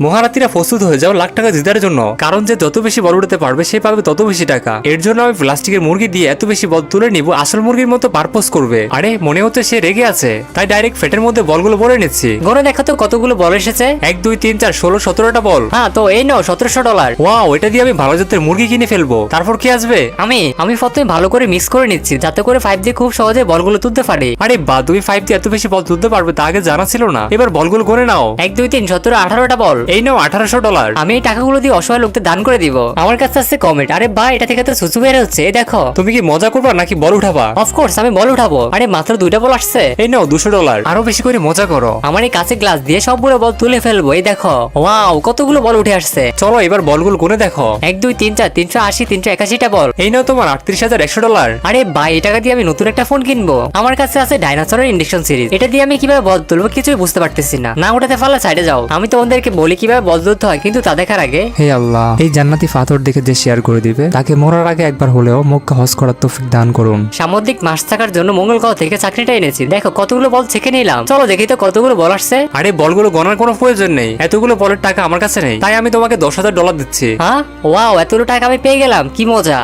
মহারাতিরা প্রস্তুত হয়ে যাও লাখ টাকা জেতার জন্য, কারণ যে যত বেশি বল উঠাতে পারবে সে পাবে তত বেশি টাকা। এর জন্য আমি প্লাস্টিকের মুরগি দিয়ে এত বেশি বল তুলে নিব, আসল মুরগির মতো পারপোজ করবে। আরে মনে হচ্ছে সে রেগে আছে, তাই ডাইরেক্ট ফেটের মধ্যে বলগুলো ভরে নিচ্ছি। গনে দেখো তো কতগুলো বল এসেছে। 1 2 3 4 16 17টা বল। হ্যাঁ তো এই নাও $1700। ওয়াও, এটা দিয়ে আমি ভালো জাতের মুরগি কিনে ফেলবো। তারপর কি আসবে? আমি প্রথমে ভালো করে মিক্স করে নিচ্ছি, যাতে করে 5 দিয়ে খুব সহজে বলগুলো তুলতে পারি। আরে বা, তুমি 5 দিয়ে এত বেশি বল তুলতে পারবে তা আগে জানা ছিল না। এবার বলগুলো গনে নাও। 1 2 3 17 18টা বল। এই নাও $1800। আমি এই টাকাগুলো দিয়ে অসহায় লোকদের দান করে দিব। আমার কাছে আছে কমেন্ট, আরে বা এটা থেকে তো সুসু বের হচ্ছে, এই দেখো। তুমি কি মজা করবা নাকি বল উঠাবা? অফকোর্স আমি বল উঠাবো। আরে মাত্র 2টা বল আসছে। এই নাও $200। আরো বেশি করে মজা করো। আমার এই কাছে গ্লাস দিয়ে সবগুলো বল তুলে ফেলবো, এই দেখো। ওয়াও, কতগুলো বল উঠে আসছে। চলো এবার বলগুলো গুনে দেখো। 1 2 3 4 380 381টা বল। এই নাও তোমার $38,100। আরে ভাই, এই টাকা দিয়ে আমি নতুন একটা ফোন কিনবো। আমার কাছে আছে ডাইনোসরের ইন্ডাকশন সিরিজ, এটা দিয়ে আমি কিভাবে বল তুলবো কিছুই বুঝতে পারতেছি না। না উঠাতে পারলে সাইডে যাও, আমি তোমাদেরকে বলি কিভাবে বল তুলতে হয়, কিন্তু তা দেখার আগে হে আল্লাহ, এই জান্নাতি পাথর দেখে যে শেয়ার করে দিবে তাকে মরার আগে একবার হলেও মক্কা হজ করার তৌফিক দান করুন। সামুদ্রিক মাছ থাকার জন্য মঙ্গল গ্রহ থেকে চাকরিটা এনেছি। দেখো কতগুলো বল ছেঁকে নিলাম। চলো দেখি তো কতগুলো বল আসছে। আরে বলগুলো গনার কোনো প্রয়োজন নেই, এতগুলো বলের টাকা আমার কাছে নেই, তাই আমি তোমাকে $10,000 দিচ্ছি। হ্যাঁ, ওয়াও, এতগুলো টাকা আমি পেয়ে গেলাম, কি মজা।